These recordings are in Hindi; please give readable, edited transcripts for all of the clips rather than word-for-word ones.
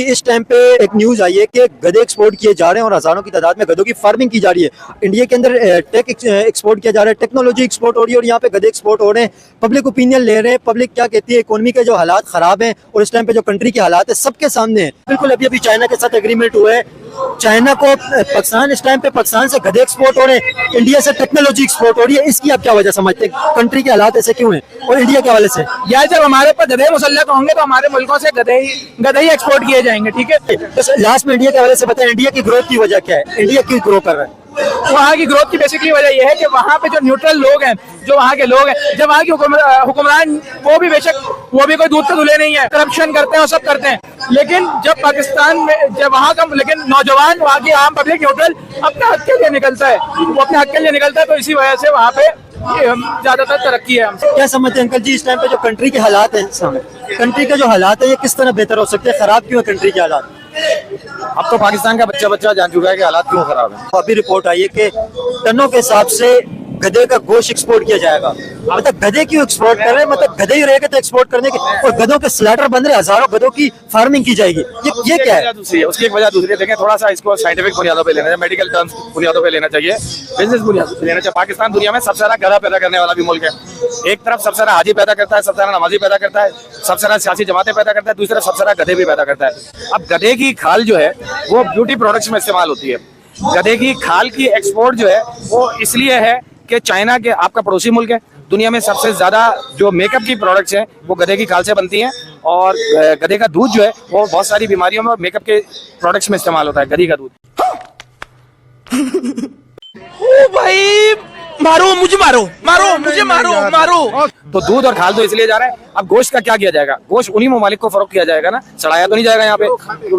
इस टाइम पे एक न्यूज आई है कि गधे एक्सपोर्ट किए जा रहे हैं और हजारों की तादाद में गधों की फार्मिंग की जा रही है। इंडिया के अंदर टेक एक्सपोर्ट किया जा रहा है, टेक्नोलॉजी एक्सपोर्ट हो रही है और यहाँ पे गधे एक्सपोर्ट हो रहे हैं। पब्लिक ओपिनियन ले रहे हैं, पब्लिक क्या कहती है, इकोनॉमी के जो हालात खराब हैं और इस टाइम पे जो कंट्री के हालात है सबके सामने है। बिल्कुल अभी अभी चाइना के साथ एग्रीमेंट हुआ है, चाइना को पाकिस्तान, इस टाइम पे पाकिस्तान से गधे एक्सपोर्ट हो रहे हैं, इंडिया से टेक्नोलॉजी एक्सपोर्ट हो रही है। इसकी आप क्या वजह समझते हैं? कंट्री के हालात ऐसे क्यों हैं और इंडिया के हवाले से? यार जब हमारे ऊपर गधे मुसल्लत होंगे तो हमारे मुल्कों से गधे ही एक्सपोर्ट किए जाएंगे। ठीक है, तो लास्ट में इंडिया के हवाले से बताएं, इंडिया की ग्रोथ की वजह क्या है? इंडिया क्यों ग्रो कर रहा है? वहाँ की ग्रोथ की बेसिकली वजह यह है कि वहाँ पे जो न्यूट्रल लोग हैं, जो वहाँ के लोग हैं, जब वहाँ की हुक्मरान वो भी बेशक वो भी कोई दूध के धुले नहीं है, करप्शन करते हैं और सब करते हैं, लेकिन जब पाकिस्तान में जब वहाँ का लेकिन नौजवान, वहाँ की आम पब्लिक न्यूट्रल अपने हक के लिए निकलता है, वो अपने हक के लिए निकलता है, तो इसी वजह से वहाँ पे ज्यादातर तरक्की है। क्या समझते हैं अंकल जी, इस टाइम पे जो कंट्री के हालात हैं, कंट्री के जो हालात है ये किस तरह बेहतर हो सकते हैं? खराब क्यों है कंट्री के हालात? अब तो पाकिस्तान का बच्चा जान चुका है कि हालात क्यों खराब है। अभी रिपोर्ट आई है कि टनों के हिसाब से गधे का गोश्त एक्सपोर्ट किया जाएगा। मतलब गधे क्यों एक्सपोर्ट कर रहे हैं? मतलब गधे ही रहेगा तो एक्सपोर्ट करने के, और गधों के स्लैटर बन रहे, हजारों गधों की फार्मिंग की जाएगी। ये क्या है? दूसरी है, उसकी एक वजह दूसरी है। देखें, थोड़ा सा इसको साइंटिफिक बुनियादों पे लेना चाहिए, मेडिकल टर्म्स बुनियादों पे लेना चाहिए, बिजनेस बुनियादों पे लेना चाहिए। पाकिस्तान दुनिया में सबसे ज्यादा गधा पैदा करने वाला भी मुल्क है। एक तरफ सबसे ज्यादा हाजी पैदा करता है, सबसे ज्यादा नमाजी पैदा करता है, सबसे ज्यादा सियासी जमातें पैदा करता है, दूसरी तरफ सबसे ज्यादा गधे भी पैदा करता है। अब गधे की खाल जो है वो ब्यूटी प्रोडक्ट्स में इस्तेमाल होती है। गधे की खाल की एक्सपोर्ट जो है वो इसलिए है कि चाइना के आपका पड़ोसी मुल्क है, दुनिया में सबसे ज्यादा जो मेकअप की प्रोडक्ट्स हैं वो गधे की खाल से बनती हैं, और गधे का दूध जो है वो बहुत सारी बीमारियों में मेकअप के प्रोडक्ट्स में इस्तेमाल होता है, गधी का दूध। ओ भाई मारो मुझे, मारो। तो दूध और खाल तो इसलिए जा रहा है। अब गोश्त का क्या किया जाएगा? गोश्त उन्हीं ममालिक को फरोख्त किया जाएगा ना, सड़ाया तो नहीं जाएगा। यहाँ पे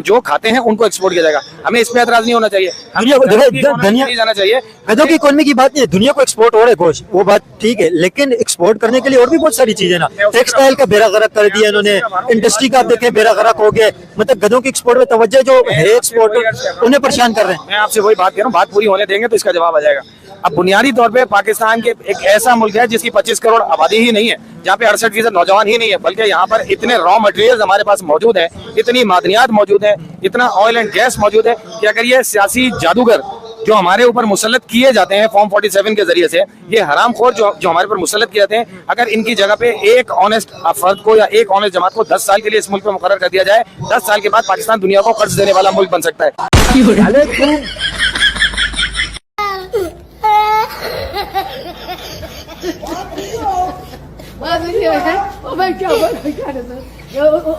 जो खाते हैं उनको एक्सपोर्ट किया जाएगा। हमें इस पे एतराज नहीं होना चाहिए, दुनिया को नहीं जाना चाहिए। गधों की इकोनॉमी की बात नहीं है, दुनिया को एक्सपोर्ट हो रहा है गोश्त, वो बात ठीक है, लेकिन एक्सपोर्ट करने के लिए और भी बहुत सारी चीजें ना। टेक्सटाइल का बेड़ा गर्क कर दिया इन्होंने, इंडस्ट्री का आप देखें बेड़ा गर्क हो गया। मतलब गधों की एक्सपोर्ट में तवज्जो जो है एक्सपोर्ट उन्हें परेशान कर रहे हैं। मैं आपसे वही बात कह रहा हूँ, बात पूरी होने देंगे तो इसका जवाब आ जाएगा। अब बुनियादी तौर पे पाकिस्तान के एक ऐसा मुल्क है जिसकी 25 करोड़ आबादी ही नहीं है, जहाँ पे 68% नौजवान ही नहीं है, बल्कि यहाँ पर इतने रॉ मटेरियल हमारे पास मौजूद है, इतनी मादनियात मौजूद है, इतना ऑयल एंड गैस मौजूद है कि अगर ये सियासी जादूगर जो हमारे ऊपर मुसल्लत किए जाते हैं फॉर्म 47 के जरिए से, ये हरामखोर जो हमारे ऊपर मुसल्लत किए जाते हैं, अगर इनकी जगह पे एक ऑनेस्ट फर्द को या एक ऑनेस्ट जमात को 10 साल के लिए इस मुल्क में मुकर्रर कर दिया जाए, 10 साल के बाद पाकिस्तान दुनिया को कर्ज देने वाला मुल्क बन सकता है।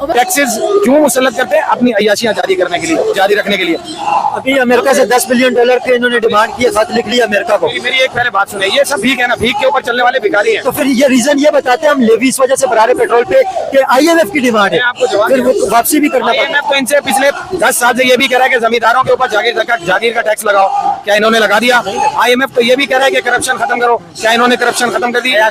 टैक्सेस क्यों मुसल्लत करते हैं? अपनी अय्याशियां जारी करने के लिए, जारी रखने के लिए। अभी अमेरिका से $10 बिलियन के इन्होंने डिमांड की है, खत लिख लिया अमेरिका को। मेरी एक पहले बात सुनिए, ये सब भीख है ना, भीख के ऊपर चलने वाले भिखारी हैं। तो फिर ये रीजन ये बताते हैं हम लेवी इस वजह से बढ़ा रहे पेट्रोल पे कि IMF की डिमांड है, फिर वो वापसी भी करना पड़ता है। तो इनसे पिछले 10 साल से ये भी कह रहा है कि जमींदारों के ऊपर जागीर का टैक्स लगाओ, क्या इन्होंने लगा दिया? IMF तो ये भी कह रहा है कि करप्शन खत्म करो, क्या इन्होंने करप्शन खत्म कर दिया?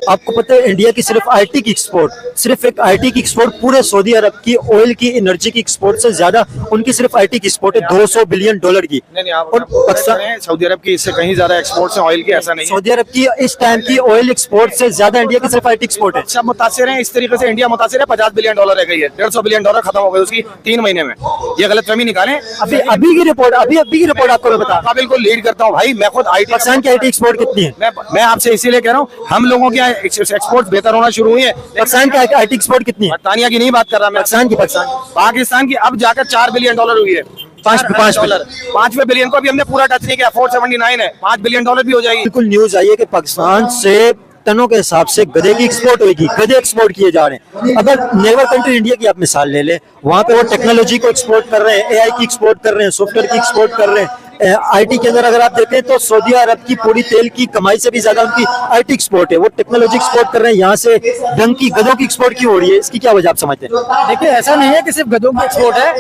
आपको पता है इंडिया की सिर्फ IT की एक्सपोर्ट, सिर्फ एक IT की एक्सपोर्ट पूरे सऊदी अरब की ऑयल की, एनर्जी की एक्सपोर्ट से ज्यादा उनकी सिर्फ IT की एक्सपोर्ट है $200 बिलियन की। और पाकिस्तान, सऊदी अरब की इससे कहीं ज्यादा एक्सपोर्ट है ऑयल की, ऐसा नहीं है। सऊदी अरब की इस टाइम की ऑयल एक्सपोर्ट से ज्यादा इंडिया की सिर्फ IT एक्सपोर्ट है। सब मुतासिर हैं इस तरीके से, इंडिया मुतासिर है। $50 बिलियन रह गई है, $150 बिलियन खत्म हो गई उसकी 3 महीने में। ये गलतफहमी निकालें। अभी की रिपोर्ट आपको मैं बता, बिल्कुल लीड करता हूँ भाई, मैं खुद पाकिस्तान की IT एक्सपोर्ट कितनी है? मैं आपसे इसीलिए कह रहा हूँ, हम लोगों की एक्सपोर्ट बेहतर होना शुरू हुई है। पाकिस्तान की IT एक्सपोर्ट कितनी है? बरतानिया की नहीं बात कर रहा मैं, पाकिस्तान की अब जाकर $4 बिलियन हुई है। 5वें बिलियन को अभी हमने पूरा टच नहीं किया, 479 है, $5 बिलियन भी हो जाएगी। बिल्कुल न्यूज आई है कि पाकिस्तान से टनों के हिसाब से गधे की एक्सपोर्ट होगी, गधे एक्सपोर्ट किए जा रहे हैं। अगर नेबर कंट्री इंडिया की आप मिसाल ले लें, वहाँ पे वो टेक्नोलॉजी को एक्सपोर्ट कर रहे हैं, AI की एक्सपोर्ट कर रहे हैं, सॉफ्टवेयर की एक्सपोर्ट कर रहे हैं। IT के अंदर अगर आप देखें तो सऊदी अरब की पूरी तेल की कमाई से भी ज्यादा उनकी IT एक्सपोर्ट है, वो टेक्नोलॉजी एक्सपोर्ट कर रहे हैं। यहाँ से ढंग की गधों की एक्सपोर्ट क्यों हो रही है? इसकी क्या वजह आप समझते हैं? देखिए, ऐसा नहीं है कि सिर्फ गधों की एक्सपोर्ट है,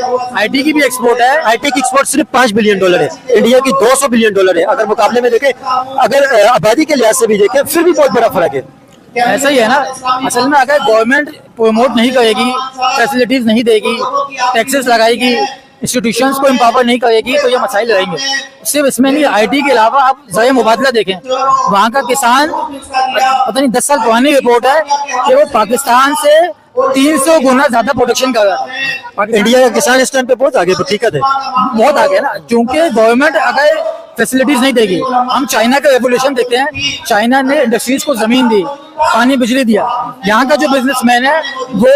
IT की भी एक्सपोर्ट है। IT की एक्सपोर्ट सिर्फ $5 बिलियन है, इंडिया की $200 बिलियन है। अगर मुकाबले में देखें, अगर आबादी के लिहाज से भी देखें, फिर भी बहुत बड़ा फर्क है। ऐसा ही है ना, असल में अगर गवर्नमेंट प्रमोट नहीं करेगी, फैसिलिटीज नहीं देगी, टैक्सेस लगाएगी, इंस्टीट्यूशंस को एम्पावर नहीं करेगी, तो ये मसाइल रहेंगे। सिर्फ इसमें नहीं, IT के अलावा आप ज़राए मुबादला देखें, वहाँ का किसान, पता नहीं 10 साल पुरानी रिपोर्ट है कि वो पाकिस्तान से 300 गुना ज्यादा प्रोटेक्शन कर रहा था। इंडिया का किसान इस टाइम पे बहुत आगे हकीकत है। बहुत आगे ना, क्योंकि गवर्नमेंट अगर फैसिलिटीज नहीं देगी। हम चाइना का रेवोल्यूशन देखते हैं, चाइना ने इंडस्ट्रीज को जमीन दी, पानी बिजली दिया। यहाँ का जो बिजनेसमैन है वो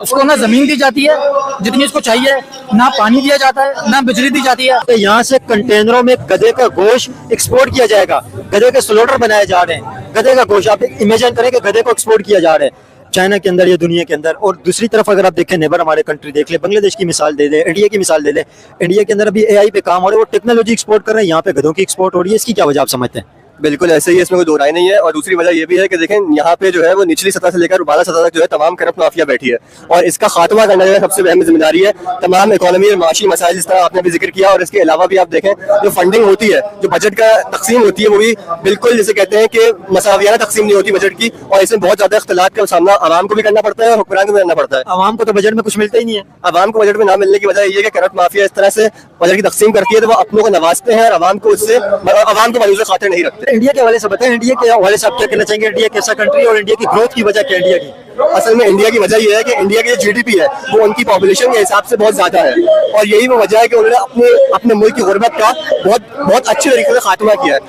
उसको ना जमीन दी जाती है जितनी उसको चाहिए, ना पानी दिया जाता है, ना बिजली दी जाती है। तो यहाँ से कंटेनरों में गधे का गोश्त एक्सपोर्ट किया जाएगा, गधे के स्लोटर बनाए जा रहे हैं, गधे का गोश्त। आप इमेजिन करें कि गधे को एक्सपोर्ट किया जा रहा है चाइना के अंदर या दुनिया के अंदर। और दूसरी तरफ अगर आप देखें नेबर हमारे कंट्री देख ले, बांग्लादेश की मिसाल दे दे, इंडिया की मिसाल दे ले। इंडिया के अंदर अभी एआई पे काम हो रहा है, वो टेक्नोलॉजी एक्सपोर्ट कर रहे हैं, यहाँ पे गधों की एक्सपोर्ट हो रही है। इसकी क्या वजह आप समझते हैं? बिल्कुल ऐसे ही, इसमें कोई दो राय नहीं है। और दूसरी वजह ये भी है कि देखें यहाँ पे जो है वो निचली सतह से लेकर ऊपरी सतह तक जो है तमाम करप्ट माफिया बैठी है, और इसका खात्मा करना जो है सबसे अहम जिम्मेदारी है। तमाम इकोनॉमी और माशी मसाइल जिस तरह आपने भी जिक्र किया, और इसके अलावा भी आप देखें जो फंडिंग होती है, जो बजट का तकसीम होती है, वो भी बिल्कुल जिसे कहते हैं कि मसावियाना तकसीम नहीं होती बजट की, और इसमें बहुत ज्यादा इख्तिलाफ का सामना आवाम को भी करना पड़ता है और हुक्मरान को भी करना पड़ता है। आवाम को तो बजट में कुछ मिलता ही नहीं है। आवाम को बजट में ना मिलने की वजह ये है कि करप्ट माफिया इस तरह से बजट की तकसीम करती है तो वो अपनों को नवाजते हैं और आवाम को उससे आवाम को मयूज खातिर नहीं रखते। इंडिया के हवाले से बताएं, इंडिया के हवाले से आप क्या कहना चाहेंगे? इंडिया कैसा कंट्री है और इंडिया की ग्रोथ की वजह क्या है इंडिया की? असल में इंडिया की वजह यह है कि इंडिया की जो जीडीपी है वो उनकी पॉपुलेशन के हिसाब से बहुत ज्यादा है, और यही वो वजह है कि उन्होंने अपने मुल्क की गुर्बत का बहुत अच्छे तरीके से खात्मा किया है।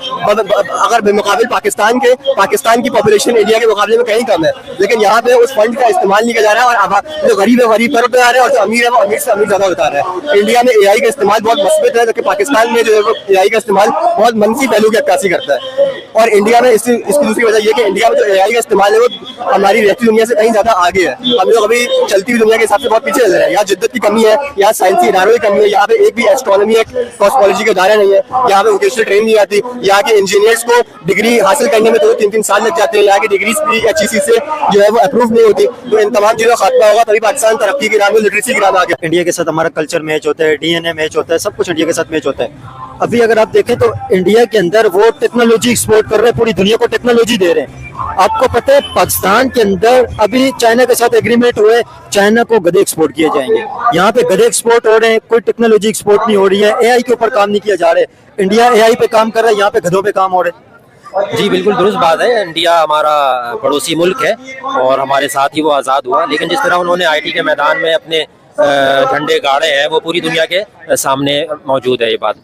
अगर बेमुकाबिल पाकिस्तान की पॉपुलेशन इंडिया के मुकाबले में कहीं कम है, लेकिन यहाँ पे उस फंड का इस्तेमाल नहीं किया जा रहा है, और जो गरीब है गरीब पर होते जा रहे हैं और जो अमीर है वो अमीर से अमीर ज्यादा होता रहा है। इंडिया में एआई का इस्तेमाल बहुत मस्बत है, जबकि पाकिस्तान में जो है वो एआई का इस्तेमाल बहुत मनफी पहलू की अक्कासी करता है। और इंडिया में इसकी दूसरी वजह यह कि इंडिया में जो एआई का इस्तेमाल है वो हमारी रहती दुनिया से कहीं ज्यादा आगे है। हम लोग अभी चलती हुई दुनिया के हिसाब से बहुत पीछे चल रहे हैं। यहाँ जिद्दत की कमी है, यहाँ साइंसी इदारों की कमी है, यहाँ पे एक भी एस्ट्रोनॉमी कॉस्मोलॉजी का इदारा नहीं है, यहाँ पे वोकेशनल ट्रेनिंग नहीं आती, यहाँ के इंजीनियर्स को डिग्री हासिल करने में 2-3 साल लग जाते हैं, यहाँ की डिग्रीज भी अच्छी से जो है वो अप्रूव नहीं होती। तो इन तमाम चीजों का खात्मा होगा तभी पाकिस्तान तरक्की की राह में, लिटरेसी की राह में आ गया। इंडिया के साथ हमारा कल्चर मैच होता है, डीएनए मैच होता है, सब कुछ इंडिया के साथ मैच होता है। अभी अगर आप देखें तो इंडिया के अंदर वो टेक्नोलॉजी एक्सपोर्ट कर रहे हैं, पूरी दुनिया को टेक्नोलॉजी दे रहे हैं। आपको पता है पाकिस्तान के अंदर अभी चाइना के साथ एग्रीमेंट हुए, चाइना को गधे एक्सपोर्ट किए जाएंगे। यहाँ पे गधे एक्सपोर्ट हो रहे हैं, कोई टेक्नोलॉजी एक्सपोर्ट नहीं हो रही है, एआई के ऊपर काम नहीं किया जा रहा है। इंडिया एआई पे काम कर रहा है, यहाँ पे गधों पे काम हो रहे हैं। जी बिल्कुल दुरुस्त बात है। इंडिया हमारा पड़ोसी मुल्क है और हमारे साथ ही वो आज़ाद हुआ, लेकिन जिस तरह उन्होंने आईटी के मैदान में अपने झंडे गाड़े हैं वो पूरी दुनिया के सामने मौजूद है ये बात।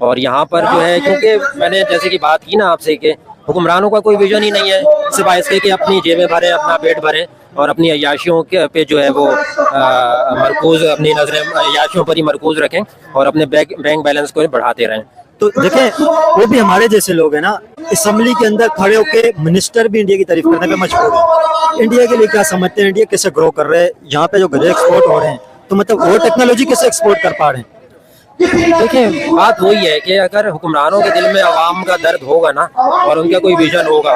और यहाँ पर जो है, क्योंकि मैंने जैसे कि बात की ना आपसे कि हुक्मरानों का कोई विजन ही नहीं है, सिवाय इसके कि अपनी जेबें भरें, अपना पेट भरें और अपनी अय्याशियों के पे जो है वो मरकूज, अपनी नजरें अय्याशियों पर ही मरकूज रखें और अपने बैंक बैलेंस को बढ़ाते रहें। तो देखें वो भी हमारे जैसे लोग हैं ना, असेंबली के अंदर खड़े होकर मिनिस्टर भी इंडिया की तारीफ करने पे मजबूर है। इंडिया के लिए क्या समझते हैं, इंडिया कैसे ग्रो कर रहे हैं, यहाँ पे जो गधे एक्सपोर्ट हो रहे हैं, तो मतलब वो टेक्नोलॉजी कैसे एक्सपोर्ट कर पा रहे हैं? देखिए बात वही है कि अगर हुक्मरानों के दिल में अवाम का दर्द होगा ना और उनका कोई विजन होगा,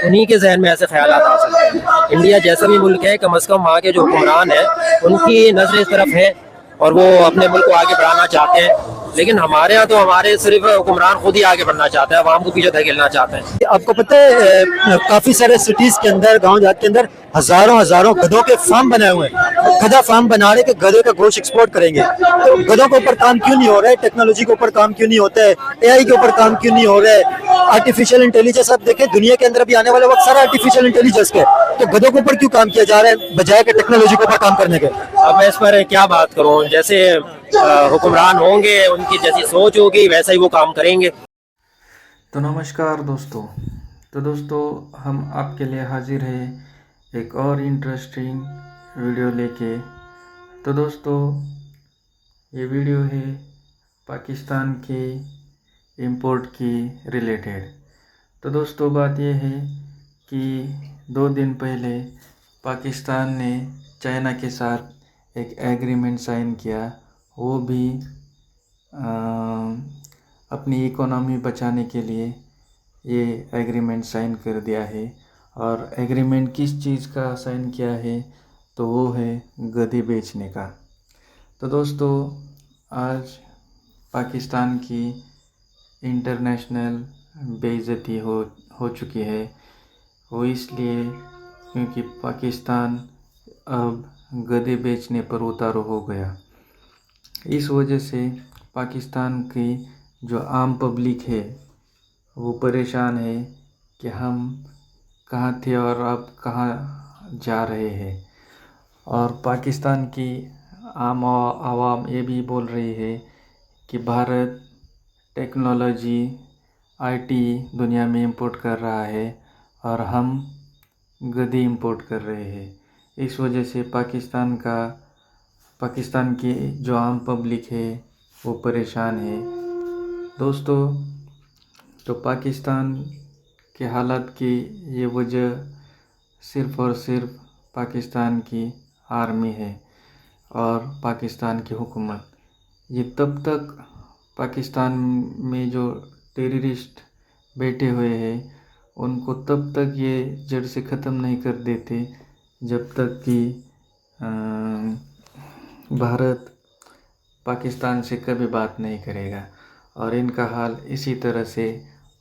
उन्हीं के जहन में ऐसे ख्यालात आ सकते हैं। इंडिया जैसा भी मुल्क है, कम से कम वहाँ के जो हुक्मरान है उनकी नजर इस तरफ है और वो अपने मुल्क को आगे बढ़ाना चाहते हैं। लेकिन हमारे यहाँ तो हमारे सिर्फ हुक्मरान खुद ही आगे बढ़ना चाहते हैं, अवाम को पीछे धकेलना चाहते हैं। आपको पता है काफी सारे सिटीज के अंदर, गांव देहात के अंदर हजारों गधों के फार्म बनाए हुए हैं, गधा फार्म बना रहे कि गधे का गोश्त एक्सपोर्ट करेंगे। तो गधों के ऊपर काम क्यों नहीं हो रहा है? टेक्नोलॉजी के ऊपर काम क्यों नहीं होता है? एआई के ऊपर काम क्यों नहीं हो रहा है? आर्टिफिशियल इंटेलिजेंस आप देखें, दुनिया के अंदर भी आने वाले वक्त सारा आर्टिफिशियल इंटेलिजेंस के, तो गधों के ऊपर क्यों काम किया जा रहा है बजाय के टेक्नोलॉजी के ऊपर काम करने के? अब मैं इस पर क्या बात करूँ, जैसे हुक्मरान होंगे, उनकी जैसी सोच होगी वैसा ही वो काम करेंगे। तो नमस्कार दोस्तों। तो दोस्तों हम आपके लिए हाजिर हैं एक और इंटरेस्टिंग वीडियो लेके। तो दोस्तों ये वीडियो है पाकिस्तान के इंपोर्ट की रिलेटेड। तो दोस्तों बात ये है कि 2 दिन पहले पाकिस्तान ने चाइना के साथ एक एग्रीमेंट साइन किया, वो भी अपनी इकोनॉमी बचाने के लिए ये एग्रीमेंट साइन कर दिया है। और एग्रीमेंट किस चीज़ का साइन किया है, तो वो है गधे बेचने का। तो दोस्तों आज पाकिस्तान की इंटरनेशनल बेइज्जती हो चुकी है। वो इसलिए क्योंकि पाकिस्तान अब गधे बेचने पर उतारू हो गया। इस वजह से पाकिस्तान की जो आम पब्लिक है वो परेशान है कि हम कहाँ थे और अब कहाँ जा रहे हैं। और पाकिस्तान की आम आवाम ये भी बोल रही है कि भारत टेक्नोलॉजी आईटी दुनिया में इंपोर्ट कर रहा है और हम गधे इंपोर्ट कर रहे हैं। इस वजह से पाकिस्तान की जो आम पब्लिक है वो परेशान है। दोस्तों, तो पाकिस्तान के हालात की ये वजह सिर्फ़ और सिर्फ पाकिस्तान की आर्मी है और पाकिस्तान की हुकूमत। ये तब तक पाकिस्तान में जो टेररिस्ट बैठे हुए हैं उनको तब तक ये जड़ से ख़त्म नहीं कर देते जब तक कि भारत पाकिस्तान से कभी बात नहीं करेगा, और इनका हाल इसी तरह से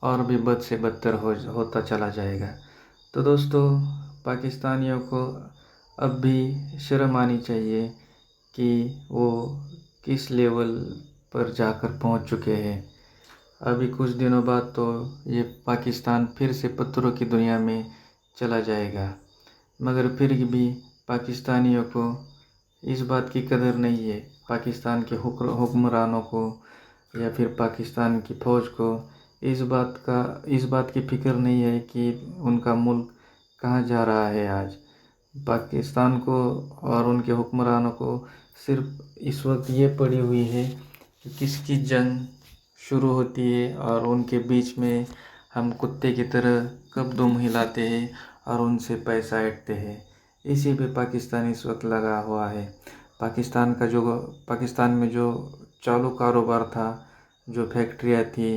और भी बद से बदतर होता चला जाएगा। तो दोस्तों, पाकिस्तानियों को अब भी शर्म आनी चाहिए कि वो किस लेवल पर जाकर पहुंच चुके हैं। अभी कुछ दिनों बाद तो ये पाकिस्तान फिर से पत्थरों की दुनिया में चला जाएगा, मगर फिर भी पाकिस्तानियों को इस बात की कदर नहीं है, पाकिस्तान के हुक्मरानों को या फिर पाकिस्तान की फ़ौज को इस बात की फ़िक्र नहीं है कि उनका मुल्क कहाँ जा रहा है। आज पाकिस्तान को और उनके हुक्मरानों को सिर्फ इस वक्त ये पड़ी हुई है कि किसकी जंग शुरू होती है और उनके बीच में हम कुत्ते की तरह कब दुम हिलाते हैं और उनसे पैसा ऐंठते हैं। इसी पे पाकिस्तान इस वक्त लगा हुआ है। पाकिस्तान में जो चालू कारोबार था, जो फैक्ट्रियाँ थी,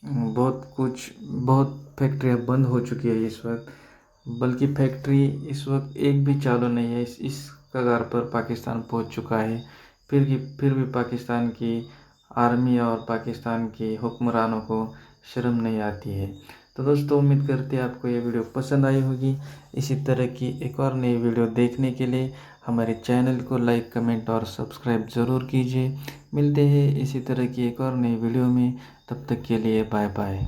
बहुत फैक्ट्रियाँ बंद हो चुकी है इस वक्त, बल्कि फैक्ट्री इस वक्त एक भी चालू नहीं है। इस कगार पर पाकिस्तान पहुंच चुका है। फिर भी पाकिस्तान की आर्मी और पाकिस्तान की हुक्मरानों को शर्म नहीं आती है। तो दोस्तों, उम्मीद करते हैं आपको ये वीडियो पसंद आई होगी। इसी तरह की एक और नई वीडियो देखने के लिए हमारे चैनल को लाइक, कमेंट और सब्सक्राइब ज़रूर कीजिए। मिलते हैं इसी तरह की एक और नई वीडियो में, तब तक के लिए बाय बाय।